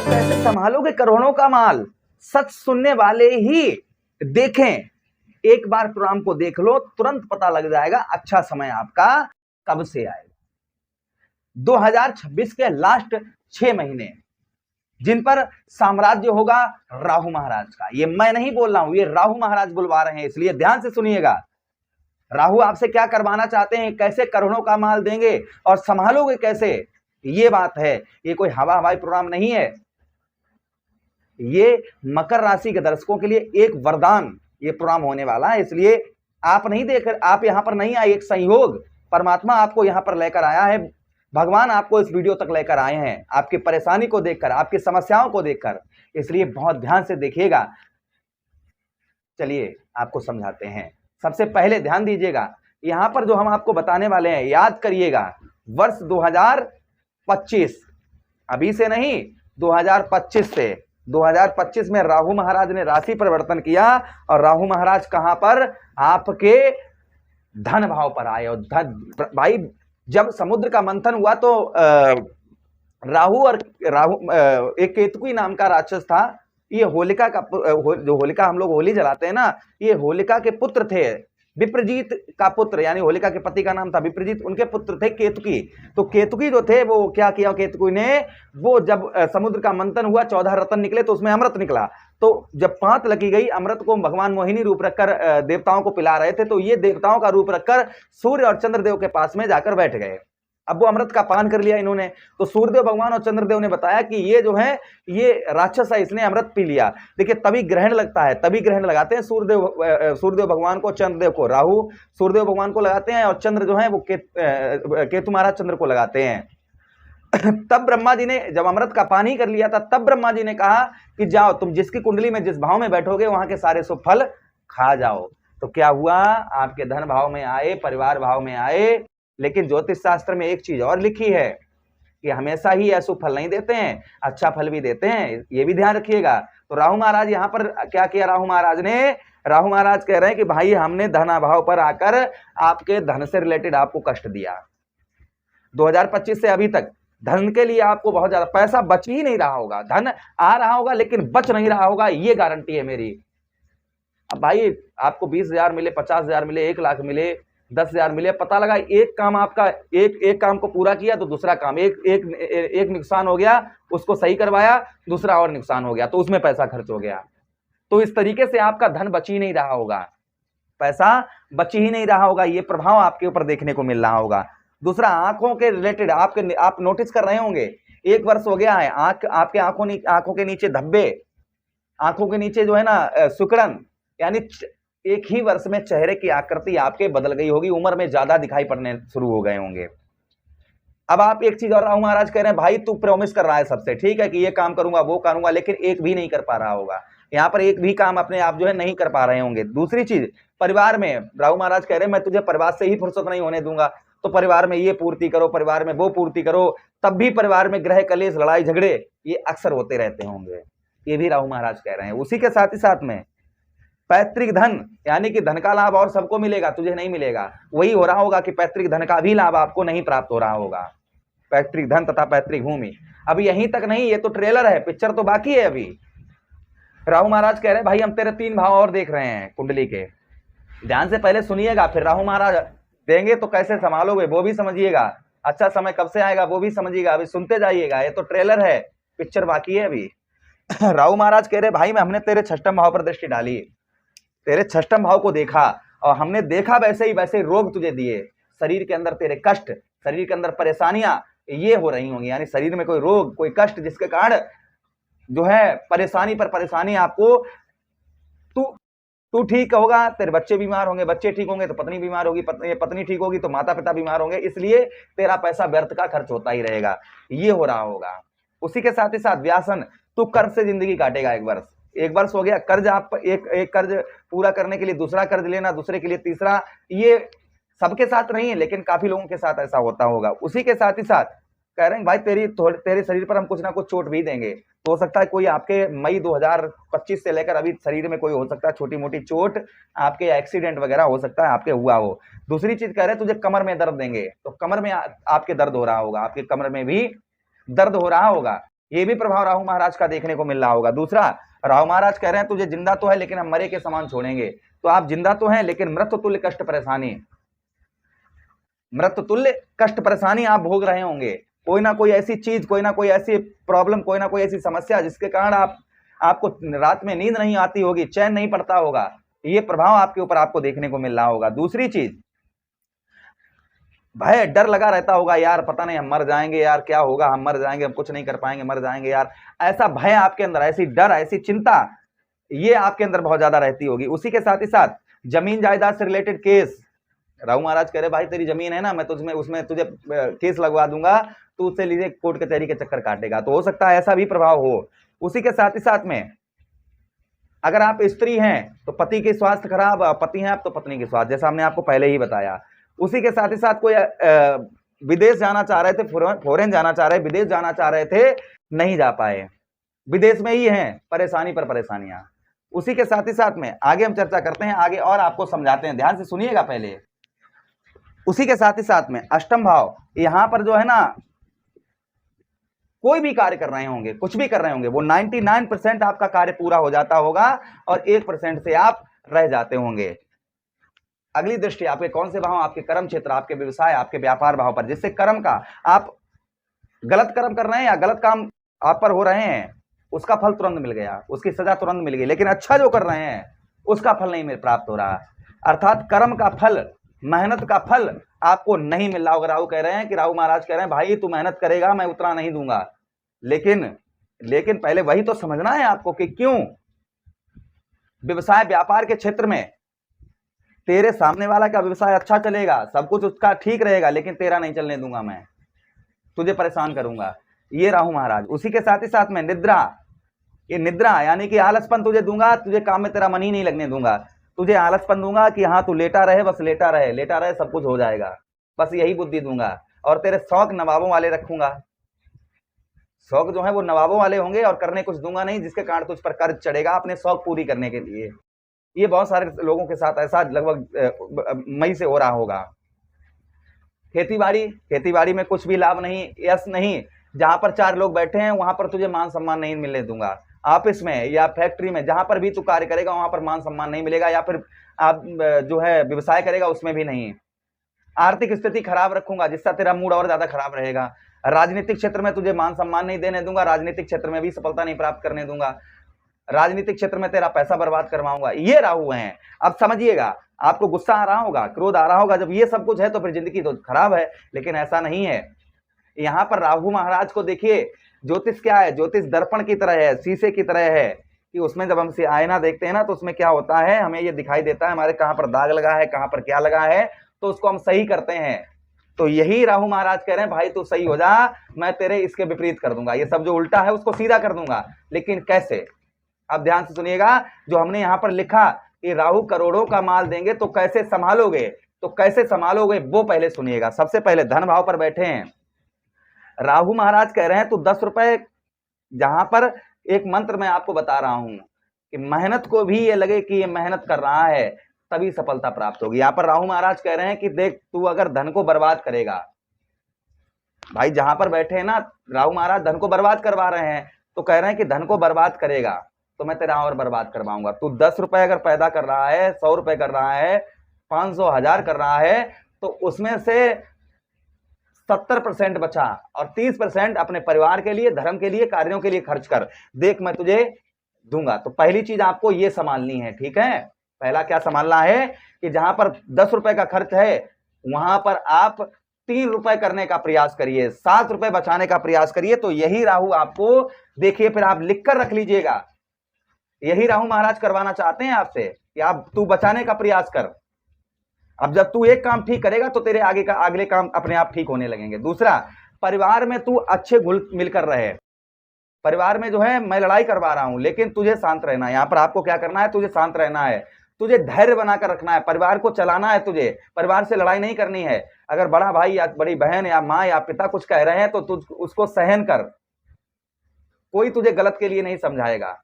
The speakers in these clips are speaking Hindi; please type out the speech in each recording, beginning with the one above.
कैसे संभालोगे करोड़ों का माल? सच सुनने वाले ही देखें, एक बार प्रोग्राम को देख लो, तुरंत पता लग जाएगा अच्छा समय आपका कब से आएगा। 2026 के लास्ट 6 महीने जिन पर साम्राज्य होगा राहु महाराज का, ये मैं नहीं बोल रहा हूं, ये राहु महाराज बुलवा रहे हैं, इसलिए ध्यान से सुनिएगा। राहु आपसे क्या करवाना चाहते हैं, कैसे करोड़ों का माल देंगे और संभालोगे कैसे, ये बात है। ये कोई हवाई प्रोग्राम नहीं है, ये मकर राशि के दर्शकों के लिए एक वरदान ये प्रोग्राम होने वाला है। इसलिए आप नहीं देख, आप यहां पर नहीं आए, एक संयोग परमात्मा आपको यहां पर लेकर आया है, भगवान आपको इस वीडियो तक लेकर आए हैं, आपकी परेशानी को देखकर, आपकी समस्याओं को देखकर, इसलिए बहुत ध्यान से देखिएगा। चलिए आपको समझाते हैं। सबसे पहले ध्यान दीजिएगा, यहां पर जो हम आपको बताने वाले हैं, याद करिएगा, वर्ष 2025, अभी से नहीं, 2025 से। 2025 में राहु महाराज ने राशि परिवर्तन किया और राहु महाराज कहां पर, आपके धन भाव पर आए। और धन भाई, जब समुद्र का मंथन हुआ तो राहु एक केतुकी नाम का राक्षस था, ये होलिका का जो होलिका हम लोग होली जलाते हैं ना, ये होलिका के पुत्र थे, विप्रजीत का पुत्र, यानी होलिका के पति का नाम था विप्रजीत, उनके पुत्र थे केतुकी। तो केतुकी जो थे वो क्या किया केतुकी ने, वो जब समुद्र का मंथन हुआ 14 रत्न निकले तो उसमें अमृत निकला, तो जब पांत लगी गई, अमृत को भगवान मोहिनी रूप रखकर देवताओं को पिला रहे थे, तो ये देवताओं का रूप रखकर सूर्य और चंद्रदेव के पास में जाकर बैठ गए। अब वो अमृत का पान कर लिया इन्होंने, तो सूर्यदेव भगवान और चंद्रदेव ने बताया कि ये जो है ये राक्षस है, इसने अमृत पी लिया। देखिए तभी ग्रहण लगता है, तभी ग्रहण लगाते हैं सूर्यदेव भगवान को, चंद्रदेव को। राहु सूर्यदेव भगवान को लगाते हैं और चंद्र जो है वो केतु महाराज चंद्र को लगाते हैं। तब ब्रह्मा जी ने जब अमृत का पान ही कर लिया था, तब ब्रह्मा जी ने कहा कि जाओ तुम जिसकी कुंडली में जिस भाव में बैठोगे वहां के सारे शुभ फल खा जाओ। तो क्या हुआ, आपके धन भाव में आए, परिवार भाव में आए। लेकिन ज्योतिष शास्त्र में एक चीज और लिखी है कि हमेशा ही अशुभ फल नहीं देते हैं, अच्छा फल भी देते हैं, ये भी ध्यान रखिएगा। तो राहु महाराज यहां पर क्या किया, राहु महाराज कह रहे हैं कि भाई हमने धन अभाव पर आकर आपके धन से रिलेटेड आपको कष्ट दिया। 2025 से अभी तक धन के लिए आपको बहुत ज्यादा पैसा बच ही नहीं रहा होगा, धन आ रहा होगा लेकिन बच नहीं रहा होगा, ये गारंटी है मेरी। अब भाई आपको 20,000 मिले, 50,000 मिले, 1 लाख मिले, 10,000 मिले, पता लगा एक काम आपका एक काम को पूरा किया तो दूसरा काम एक नुकसान हो गया, उसको सही करवाया, दूसरा और नुकसान हो गया, तो उसमें पैसा खर्च हो गया। तो इस तरीके से आपका धन बच ही नहीं रहा होगा, पैसा बच ही नहीं रहा होगा, ये प्रभाव आपके ऊपर देखने को मिल रहा होगा। दूसरा, आंखों के रिलेटेड आप नोटिस कर रहे होंगे, 1 वर्ष हो गया है, आपके आंखों के नीचे धब्बे, आंखों के नीचे जो है ना सिकुड़न, यानी एक ही वर्ष में चेहरे की आकृति आपके बदल गई होगी, उम्र में ज्यादा दिखाई पड़ने शुरू हो गए होंगे। अब आप एक चीज और, राहु महाराज कह रहे हैं भाई तू प्रॉमिस कर रहा है सबसे, ठीक है कि ये काम करूंगा वो करूंगा, लेकिन एक भी नहीं कर पा रहा होगा, यहाँ पर एक भी काम अपने आप जो है नहीं कर पा रहे होंगे। दूसरी चीज, परिवार में राहु महाराज कह रहे हैं मैं तुझे परिवार से ही फुर्सत नहीं होने दूंगा, तो परिवार में ये पूर्ति करो, परिवार में वो पूर्ति करो, तब भी परिवार में ग्रह कलेश, लड़ाई झगड़े ये अक्सर होते रहते होंगे, ये भी राहु महाराज कह रहे हैं। उसी के साथ ही साथ में पैतृक धन, यानी कि धन का लाभ और सबको मिलेगा, तुझे नहीं मिलेगा, वही हो रहा होगा कि पैतृक धन का भी लाभ आपको नहीं प्राप्त हो रहा होगा, पैतृक धन तथा पैतृक भूमि। अब यहीं तक नहीं, ये तो ट्रेलर है, पिक्चर तो बाकी है अभी। राहु महाराज कह रहे हैं भाई हम तेरे 3 भाव और देख रहे हैं कुंडली के, ध्यान से पहले सुनिएगा, फिर राहु महाराज देंगे तो कैसे संभालोगे वो भी समझिएगा, अच्छा समय कब से आएगा वो भी समझिएगा, अभी सुनते जाइएगा, ये तो ट्रेलर है, पिक्चर बाकी है अभी। राहु महाराज कह रहे भाई हमने तेरे 6ठम भाव पर दृष्टि डाली, तेरे 6ठम भाव को देखा और हमने देखा वैसे ही वैसे रोग तुझे दिए, शरीर के अंदर तेरे कष्ट, शरीर के अंदर परेशानियां ये हो रही होंगी, यानी शरीर में कोई रोग, कोई कष्ट, जिसके कारण जो है परेशानी पर परेशानी आपको, तू ठीक होगा तेरे बच्चे बीमार होंगे, बच्चे ठीक होंगे तो पत्नी बीमार होगी, पत्नी ठीक होगी तो माता पिता बीमार होंगे, इसलिए तेरा पैसा व्यर्थ का खर्च होता ही रहेगा, ये हो रहा होगा। उसी के साथ ही साथ व्यासन, तू कर्ज से जिंदगी काटेगा। 1 वर्ष हो गया कर्ज, आप एक कर्ज पूरा करने के लिए दूसरा कर्ज लेना, दूसरे के लिए तीसरा, ये सबके साथ नहीं है लेकिन काफी लोगों के साथ ऐसा होता होगा। उसी के साथ ही साथ कह रहे हैं भाई तेरे शरीर पर हम कुछ ना कुछ चोट भी देंगे, तो हो सकता है कोई आपके मई 2025 से लेकर अभी शरीर में कोई हो सकता है छोटी मोटी चोट, आपके एक्सीडेंट वगैरह हो सकता है आपके हुआ हो। दूसरी चीज कह रहे हैं तुझे कमर में दर्द देंगे, तो कमर में आपके दर्द हो रहा होगा, आपके कमर में भी दर्द हो रहा होगा, ये भी प्रभाव राहु महाराज का देखने को मिल रहा होगा। दूसरा, राहु महाराज कह रहे हैं तुझे जिंदा तो है लेकिन हम मरे के समान छोड़ेंगे। तो आप जिंदा तो हैं लेकिन मृत्यु तुल्य कष्ट परेशानी, मृत्यु तुल्य कष्ट परेशानी आप भोग रहे होंगे। कोई ना कोई ऐसी चीज, कोई ना कोई ऐसी प्रॉब्लम, कोई ना कोई ऐसी समस्या जिसके कारण आपको रात में नींद नहीं आती होगी, चैन नहीं पड़ता होगा। ये प्रभाव आपके ऊपर आपको देखने को मिल रहा होगा। दूसरी चीज, भय डर लगा रहता होगा, यार पता नहीं हम मर जाएंगे, यार क्या होगा, हम मर जाएंगे, हम कुछ नहीं कर पाएंगे, मर जाएंगे यार। ऐसा भय आपके अंदर, ऐसी डर, ऐसी चिंता ये आपके अंदर बहुत ज्यादा रहती होगी। उसी के साथ ही साथ जमीन जायदाद से रिलेटेड केस, राहु महाराज कह रहे भाई तेरी जमीन है ना, मैं तुझमें उसमें तुझे केस लगवा दूंगा, तू उससे लीजिए कोर्ट कचहरी के चक्कर काटेगा। तो हो सकता है ऐसा भी प्रभाव हो। उसी के साथ ही साथ में अगर आप स्त्री हैं तो पति के स्वास्थ्य खराब, पति हैं आप तो पत्नी के स्वास्थ्य, जैसा हमने आपको पहले ही बताया। उसी के साथ ही साथ कोई विदेश जाना चाह रहे थे, फॉरेन जाना चाह रहे, विदेश जाना चाह रहे थे, नहीं जा पाए, विदेश में ही हैं, परेशानी पर परेशानियां। उसी के साथ ही साथ में आगे हम चर्चा करते हैं, आगे और आपको समझाते हैं, ध्यान से सुनिएगा पहले। उसी के साथ ही साथ में अष्टम भाव, यहां पर जो है ना कोई भी कार्य कर रहे होंगे, कुछ भी कर रहे होंगे, वो 99% आपका कार्य पूरा हो जाता होगा और 1% से आप रह जाते होंगे। अगली दृष्टि आपके कौन से भाव, आपके कर्म क्षेत्र, आपके व्यवसाय, आपके व्यापार भाव पर, जिससे कर्म का आप गलत कर्म कर रहे हैं या गलत काम आप पर हो रहे हैं, उसका फल तुरंत मिल गया, उसकी सजा तुरंत मिल गई, लेकिन अच्छा जो कर रहे हैं उसका फल नहीं प्राप्त हो रहा। अर्थात कर्म का फल, मेहनत का फल आपको नहीं मिल रहा होगा। राहु कह रहे हैं कि राहु महाराज कह रहे हैं भाई तू मेहनत करेगा, मैं उतना नहीं दूंगा, लेकिन पहले वही तो समझना है आपको कि क्यों व्यवसाय व्यापार के क्षेत्र में तेरे सामने वाला का व्यवसाय अच्छा चलेगा, सब कुछ उसका ठीक रहेगा, लेकिन तेरा नहीं चलने दूंगा, मैं तुझे परेशान करूंगा। ये राहु महाराज। उसी के साथ ही साथ में निद्रा, ये निद्रा यानी कि आलसपन तुझे दूंगा, तुझे काम में तेरा मन ही नहीं लगने दूंगा, तुझे आलसपन दूंगा कि हाँ तू लेटा रहे, बस लेटा रहे, लेटा रहे, सब कुछ हो जाएगा, बस यही बुद्धि दूंगा। और तेरे शौक नवाबों वाले रखूंगा, शौक जो है वो नवाबों वाले होंगे, और करने कुछ दूंगा नहीं जिसके कारण तुझ पर कर्ज चढ़ेगा अपने शौक पूरी करने के लिए। ये बहुत सारे लोगों के साथ ऐसा लगभग मई से हो रहा होगा। खेती बाड़ी में कुछ भी लाभ नहीं, यश नहीं, जहां पर 4 लोग बैठे हैं वहां पर तुझे मान सम्मान नहीं मिलने दूंगा। ऑफिस में या फैक्ट्री में जहां पर भी तू कार्य करेगा वहां पर मान सम्मान नहीं मिलेगा, या फिर आप जो है व्यवसाय करेगा उसमें भी नहीं। आर्थिक स्थिति खराब रखूंगा जिससे तेरा मूड और ज्यादा खराब रहेगा। राजनीतिक क्षेत्र में तुझे मान सम्मान नहीं देने दूंगा, राजनीतिक क्षेत्र में भी सफलता नहीं प्राप्त करने दूंगा, राजनीतिक क्षेत्र में तेरा पैसा बर्बाद करवाऊंगा। ये राहु हैं। अब समझिएगा, आपको गुस्सा आ रहा होगा, क्रोध आ रहा होगा, जब ये सब कुछ है तो फिर जिंदगी तो खराब है, लेकिन ऐसा नहीं है। यहाँ पर राहु महाराज को देखिए, ज्योतिष क्या है, ज्योतिष दर्पण की तरह है, शीशे की तरह है, कि उसमें जब हम आईना देखते हैं ना तो उसमें क्या होता है, हमें ये दिखाई देता है हमारे कहाँ पर दाग लगा है, कहाँ पर क्या लगा है, तो उसको हम सही करते हैं। तो यही राहु महाराज कह रहे हैं भाई तू सही हो जा, मैं तेरे इसके विपरीत कर दूंगा, ये सब जो उल्टा है उसको सीधा कर दूंगा। लेकिन कैसे? अब ध्यान से सुनिएगा, जो हमने यहां पर लिखा कि राहु करोड़ों का माल देंगे तो कैसे संभालोगे, तो कैसे संभालोगे वो पहले सुनिएगा। सबसे पहले धन भाव पर बैठे हैं राहु महाराज, कह रहे हैं तू 10 रुपए, जहां पर एक मंत्र मैं आपको बता रहा हूं कि मेहनत को भी ये लगे कि ये मेहनत कर रहा है तभी सफलता प्राप्त होगी। यहां पर राहु महाराज कह रहे हैं कि देख तू अगर धन को बर्बाद करेगा, भाई जहां पर बैठे हैं ना राहु महाराज धन को बर्बाद करवा रहे हैं, तो कह रहे हैं कि धन को बर्बाद करेगा तो मैं तेरा और बर्बाद करवाऊंगा। तू 10 रुपए अगर पैदा कर रहा है, 100 रुपए कर रहा है, 500, 1000 कर रहा है, तो उसमें से 70% बचा और 30% अपने परिवार के लिए, धर्म के लिए, कार्यों के लिए खर्च कर, देख मैं तुझे दूंगा। तो पहली चीज आपको ये संभालनी है, ठीक है। पहला क्या संभालना है कि जहां पर 10 रुपए का खर्च है वहां पर आप 3 रुपए करने का प्रयास करिए, 7 रुपए बचाने का प्रयास करिए। तो यही राहु आपको देखिए, फिर आप लिखकर रख लीजिएगा, यही राहु महाराज करवाना चाहते हैं आपसे कि आप तू बचाने का प्रयास कर। अब जब तू एक काम ठीक करेगा तो तेरे आगे का अगले काम अपने आप ठीक होने लगेंगे। दूसरा, परिवार में तू अच्छे घुल मिलकर रहे। परिवार में जो है मैं लड़ाई करवा रहा हूं लेकिन तुझे शांत रहना है। यहां पर आपको क्या करना है, तुझे शांत रहना है, तुझे धैर्य बनाकर रखना है, परिवार को चलाना है, तुझे परिवार से लड़ाई नहीं करनी है। अगर बड़ा भाई या बड़ी बहन या माँ या पिता कुछ कह रहे हैं तो तू उसको सहन कर, कोई तुझे गलत के लिए नहीं समझाएगा,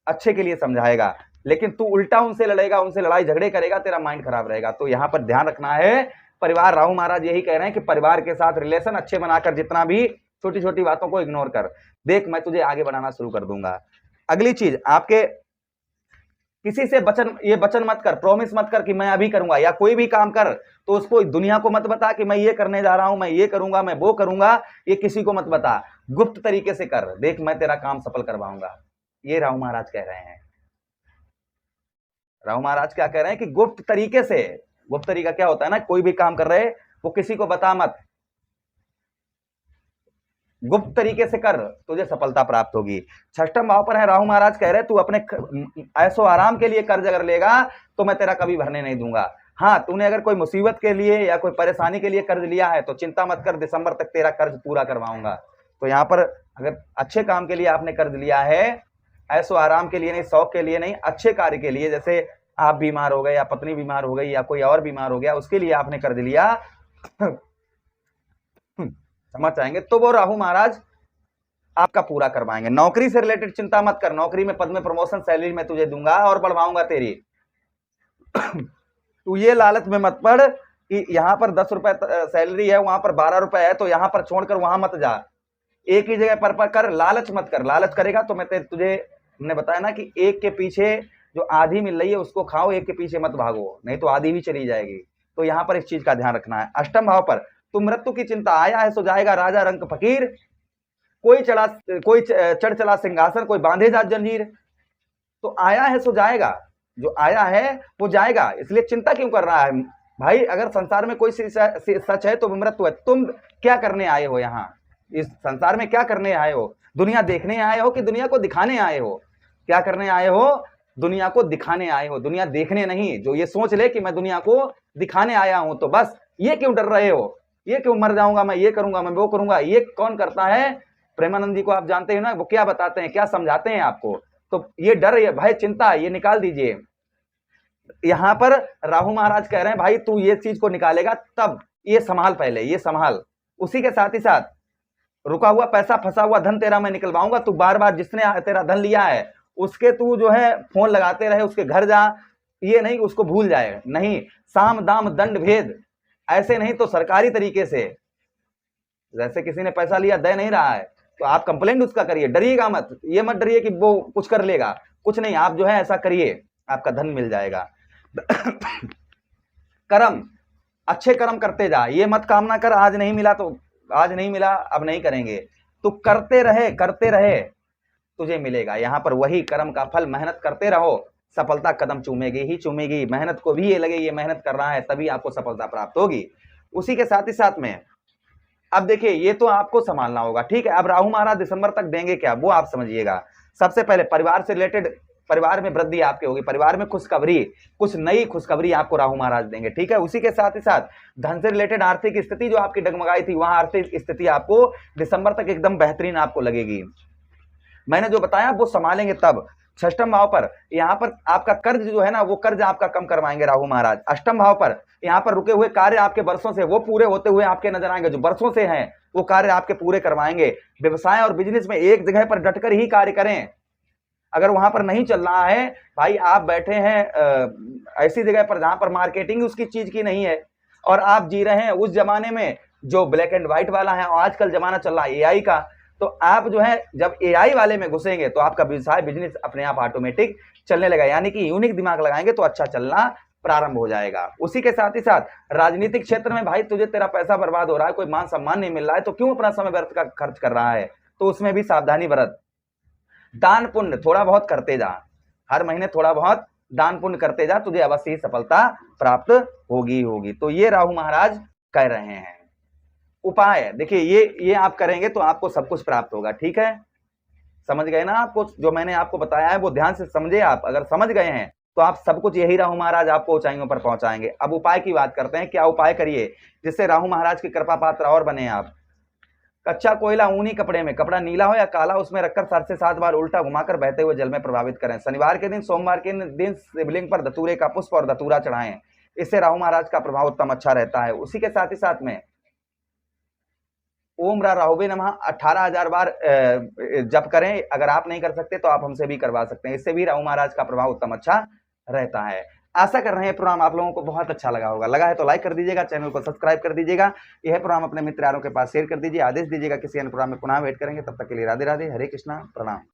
अच्छे के लिए समझाएगा, लेकिन तू उल्टा उनसे लड़ेगा, उनसे लड़ाई झगड़े करेगा, तेरा माइंड खराब रहेगा। तो यहां पर ध्यान रखना है परिवार। राहु महाराज यही कह रहे हैं कि परिवार के साथ रिलेशन अच्छे बनाकर जितना भी छोटी छोटी बातों को इग्नोर कर, देख मैं तुझे आगे बढ़ाना शुरू कर दूंगा। अगली चीज, आपके किसी से ये वचन मत कर, प्रॉमिस मत कर कि मैं अभी करूंगा, या कोई भी काम कर तो उसको दुनिया को मत बता कि मैं ये करने जा रहा हूं, मैं ये करूंगा, मैं वो करूंगा, ये किसी को मत बता, गुप्त तरीके से कर, देख मैं तेरा काम सफल करवाऊंगा। ये राहु महाराज कह रहे हैं। राहु महाराज क्या कह रहे हैं कि गुप्त तरीके से, गुप्त तरीका क्या होता है ना, कोई भी काम कर रहे वो किसी को बता मत, गुप्त तरीके से कर, तुझे सफलता प्राप्त होगी। छठम भाव पर है राहु महाराज कह रहे तू अपने ऐसो आराम के लिए कर्ज अगर लेगा तो मैं तेरा कभी भरने नहीं दूंगा। हाँ, तूने अगर कोई मुसीबत के लिए या कोई परेशानी के लिए कर्ज लिया है तो चिंता मत कर, दिसंबर तक तेरा कर्ज पूरा करवाऊंगा। तो यहाँ पर अगर अच्छे काम के लिए आपने कर्ज लिया है, ऐसो आराम के लिए नहीं, शौक के लिए नहीं, अच्छे कार्य के लिए, जैसे आप बीमार हो गए या पत्नी बीमार हो गई या कोई और बीमार हो गया, उसके लिए आपने कर्ज लिया समझ जाएंगे, तो वो राहु महाराज आपका पूरा करवाएंगे। नौकरी से रिलेटेड चिंता मत कर, नौकरी में पद में प्रमोशन, सैलरी में तुझे दूंगा और बढ़वाऊंगा तेरी। तू ये लालच में मत पड़ कि यहाँ पर 10 रुपए सैलरी है, वहां पर 12 रुपए है, तो यहाँ पर छोड़कर वहां मत जा, एक ही जगह पर कर, लालच मत कर। लालच करेगा तो मैं तुझे ने बताया ना कि एक के पीछे जो आधी मिल रही है उसको खाओ, एक के पीछे मत भागो, नहीं तो आधी भी चली जाएगी। तो यहाँ पर इस चीज का ध्यान रखना है। अष्टम भाव पर तुम मृत्यु की चिंता, आया है सो जाएगा राजा रंग फकीर, कोई चढ़ चला सिंहासन, कोई बांधे जा जंजीर। तो आया है सो जाएगा, जो आया है वो जाएगा, इसलिए चिंता क्यों कर रहा है भाई? अगर संसार में कोई सच है तो मृत्यु है। तुम क्या करने आए हो यहाँ इस संसार में? क्या करने आए हो? दुनिया देखने आए हो कि दुनिया को दिखाने आए हो? क्या करने आए हो? दुनिया को दिखाने आए हो, दुनिया देखने नहीं। जो ये सोच ले कि मैं दुनिया को दिखाने आया हूं, तो बस ये क्यों डर रहे हो? ये क्यों मर जाऊंगा, मैं ये करूंगा, मैं वो करूंगा? ये कौन करता है? प्रेमानंद जी को आप जानते हो ना, वो क्या बताते हैं, क्या समझाते हैं आपको? तो ये डर, ये भय, चिंता, ये निकाल दीजिए। यहां पर राहु महाराज कह रहे हैं भाई तू ये चीज को निकालेगा तब, ये संभाल, पहले ये संभाल। उसी के साथ ही साथ रुका हुआ पैसा, फंसा हुआ धन तेरा मैं निकलवाऊंगा। तू बार बार जिसने तेरा धन लिया है उसके तू जो है फोन लगाते रहे, उसके घर जा, ये नहीं उसको भूल जाए, नहीं, साम दाम दंड भेद, ऐसे नहीं तो सरकारी तरीके से, जैसे किसी ने पैसा लिया दे नहीं रहा है तो आप कंप्लेंट उसका करिए, डरिएगा मत, ये मत डरिए कि वो कुछ कर लेगा, कुछ नहीं, आप जो है ऐसा करिए, आपका धन मिल जाएगा। कर्म, अच्छे कर्म करते जा, ये मत कामना कर आज नहीं मिला तो आज नहीं मिला अब नहीं करेंगे, तो करते रहे तुझे मिलेगा। यहां पर वही कर्म का फल, मेहनत करते रहो, सफलता कदम चूमेगी ही चूमेगी। मेहनत को भी ये लगे ये मेहनत कर रहा है, तभी आपको सफलता प्राप्त होगी। उसी के साथ ही साथ में अब देखिए, ये तो आपको संभालना होगा, ठीक है। अब राहु महाराज दिसंबर तक देंगे क्या, वो आप समझिएगा। सबसे पहले परिवार से रिलेटेड, परिवार में वृद्धि आपकी होगी, परिवार में खुशखबरी, कुछ नई खुशखबरी आपको राहु महाराज देंगे, ठीक है। उसी के साथ ही साथ धन से रिलेटेड आर्थिक स्थिति जो आपकी डगमगाई थी, वहां आर्थिक स्थिति आपको दिसंबर तक एकदम बेहतरीन आपको लगेगी। मैंने जो बताया वो संभालेंगे तब। षष्ठम भाव पर यहाँ पर आपका कर्ज जो है ना, वो कर्ज आपका कम करवाएंगे राहु महाराज। अष्टम भाव पर यहाँ पर रुके हुए कार्य आपके वर्षों से, वो पूरे होते हुए आपके नजर आएंगे, जो वर्षों से हैं वो कार्य आपके पूरे करवाएंगे। व्यवसाय और बिजनेस में एक जगह पर डटकर ही कार्य करें। अगर वहां पर नहीं चल रहा है भाई, आप बैठे हैं ऐसी जगह पर जहां पर मार्केटिंग उसकी चीज की नहीं है, और आप जी रहे हैं उस जमाने में जो ब्लैक एंड व्हाइट वाला है, और आजकल जमाना चल रहा है एआई का, तो आप जो है जब एआई वाले में घुसेंगे तो आपका व्यवसाय बिजनेस अपने आप ऑटोमेटिक चलने लगा, यानी कि यूनिक दिमाग लगाएंगे तो अच्छा चलना प्रारंभ हो जाएगा। उसी के साथ ही साथ राजनीतिक क्षेत्र में भाई तुझे तेरा पैसा बर्बाद हो रहा है, कोई मान सम्मान नहीं मिल रहा है, तो क्यों अपना समय व्यर्थ का खर्च कर रहा है? तो उसमें भी सावधानी बरत। दान पुण्य थोड़ा बहुत करते जा, हर महीने थोड़ा बहुत दान पुण्य करते जा, तुझे अवश्य ही सफलता प्राप्त होगी। तो ये राहु महाराज कह रहे हैं। उपाय देखिए, ये आप करेंगे तो आपको सब कुछ प्राप्त होगा, ठीक है। समझ गए ना? आपको जो मैंने आपको बताया है वो ध्यान से समझे आप। अगर समझ गए हैं तो आप सब कुछ, यही राहु महाराज आपको ऊंचाइयों पर पहुंचाएंगे। अब उपाय की बात करते हैं, क्या उपाय करिए जिससे राहु महाराज की कृपा पात्र और बने आप। कच्चा कोयला ऊनी कपड़े में, कपड़ा नीला हो या काला, उसमें रखकर 7 से 7 बार उल्टा घुमाकर बहते हुए जल में प्रभावित करें। शनिवार के दिन, सोमवार के दिन शिवलिंग पर धतूरे का पुष्प और धतूरा चढ़ाएं, इससे राहु महाराज का प्रभाव उत्तम अच्छा रहता है। उसी के साथ ही साथ में ओम राहुवे नमः 18,000 बार जप करें। अगर आप नहीं कर सकते तो आप हमसे भी करवा सकते हैं, इससे भी राहु महाराज का प्रभाव उत्तम अच्छा रहता है। आशा कर रहे हैं प्रोग्राम आप लोगों को बहुत अच्छा लगा होगा। लगा है तो लाइक कर दीजिएगा, चैनल को सब्सक्राइब कर दीजिएगा, यह प्रोग्राम अपने मित्र यारों के पास शेयर कर दीजिए। आदेश दीजिएगा किसी अन्य प्रोग्राम में पुनः वेट करेंगे। तब तक के लिए राधे राधे, हरे कृष्णा, प्रणाम।